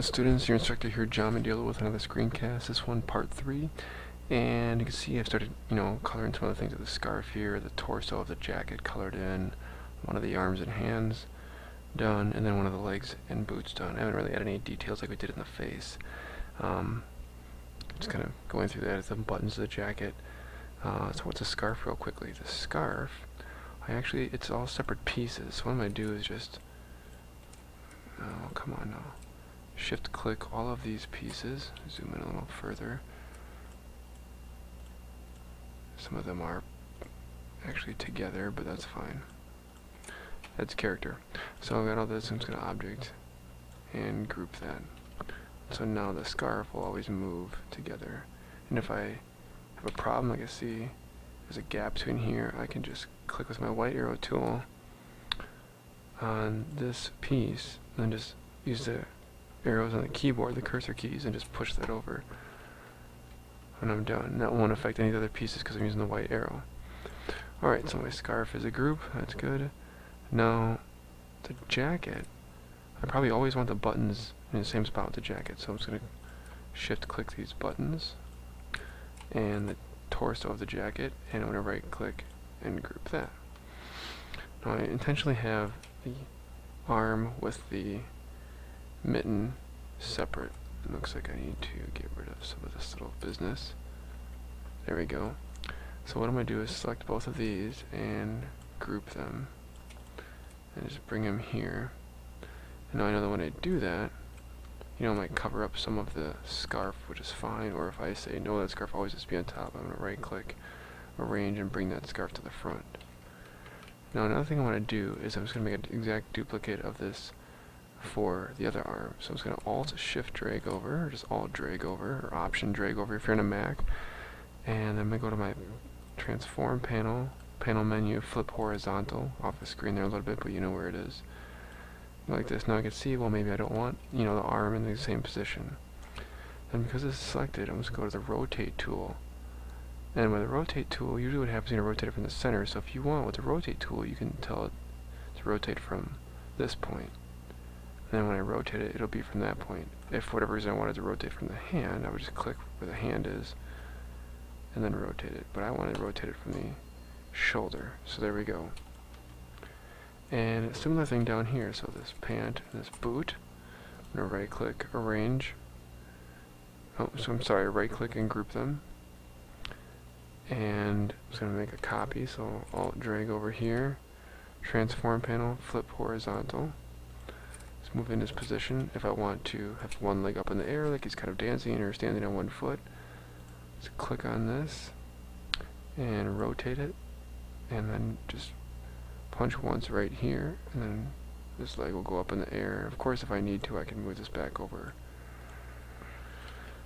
Students, your instructor here, John Mandela, with another screencast. This one, part 3. And you can see I've started, coloring some of the things of the scarf here, the torso of the jacket colored in, one of the arms and hands done, and then one of the legs and boots done. I haven't really added any details like we did in the face. Just kind of going through that, the buttons of the jacket. So what's a scarf real quickly? The scarf, it's all separate pieces. So what I'm going to do is just, oh, come on now. Shift click all of these pieces, zoom in a little further. Some of them are actually together, but that's fine. That's character. So I've got all this, I'm just going to object and group that. So now the scarf will always move together. And if I have a problem, like I see there's a gap between here, I can just click with my white arrow tool on this piece, and then just use the arrows on the keyboard, the cursor keys, and just push that over when I'm done. And that won't affect any of the other pieces because I'm using the white arrow. Alright, so my scarf is a group, that's good. Now, the jacket, I probably always want the buttons in the same spot with the jacket, so I'm just going to shift click these buttons and the torso of the jacket, and I'm going to right click and group that. Now I intentionally have the arm with the mitten separate. It looks like I need to get rid of some of this little business. There we go. So what I'm going to do is select both of these and group them and just bring them here. And now I know that when I do that, I might cover up some of the scarf, which is fine, or if I say no, that scarf always has to be on top, I'm going to right click, arrange, and bring that scarf to the front. Now another thing I want to do is I'm just going to make an exact duplicate of this for the other arm. So I'm just going to Alt Shift drag over, or just Alt drag over, or Option drag over if you're on a Mac. And I'm going to go to my Transform panel, panel menu, flip horizontal, off the screen there a little bit, but you know where it is. Like this. Now I can see, well, maybe I don't want, the arm in the same position. And because it's selected, I'm just going to go to the Rotate tool. And with the Rotate tool, usually what happens is you rotate it from the center. So if you want, with the Rotate tool, you can tell it to rotate from this point. And then when I rotate it, it'll be from that point. If for whatever reason I wanted to rotate from the hand, I would just click where the hand is and then rotate it. But I want to rotate it from the shoulder. So there we go. And a similar thing down here. So this pant and this boot, I'm going to right click, arrange. Oh, so I'm sorry, right click and group them. And I'm just going to make a copy. So Alt drag over here, Transform panel, flip horizontal. Move in his position. If I want to have one leg up in the air like he's kind of dancing or standing on one foot, just click on this and rotate it, and then just punch once right here, and then this leg will go up in the air. Of course, if I need to, I can move this back over.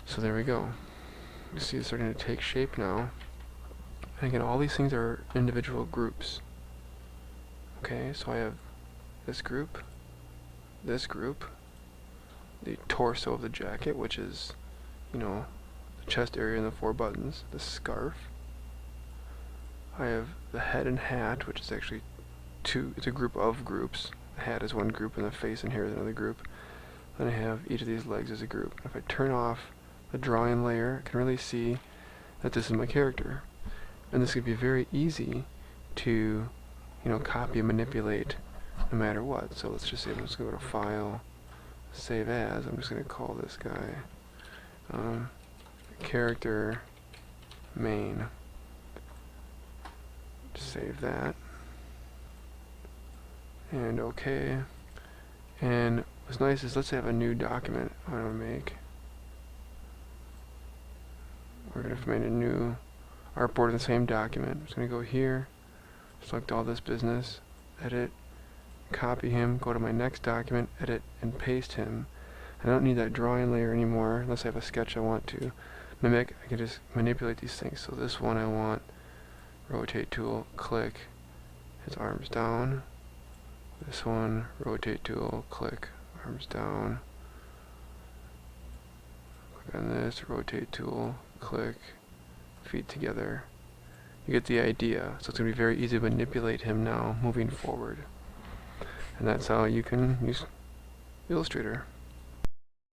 So there we go. You see it's starting to take shape now. And again, all these things are individual groups. Okay, so I have this group, the torso of the jacket, which is, the chest area and the 4 buttons, the scarf. I have the head and hat, which is actually it's a group of groups. The hat is one group and the face and hair is another group. Then I have each of these legs as a group. If I turn off the drawing layer, I can really see that this is my character. And this could be very easy to, copy and manipulate no matter what. So let's just say I'm just going to go to File, Save As. I'm just going to call this guy Character Main. Just save that. And OK. And what's nice is, let's say I have a new document I want to make. We're going to make a new artboard in the same document. I'm just going to go here, select all this business, edit, copy him, go to my next document, edit, and paste him. I don't need that drawing layer anymore unless I have a sketch I want to mimic. I can just manipulate these things. So this one I want, Rotate tool, click, his arms down. This one, Rotate tool, click, arms down. Click on this, Rotate tool, click, feet together. You get the idea. So it's going to be very easy to manipulate him now moving forward. And that's how you can use Illustrator.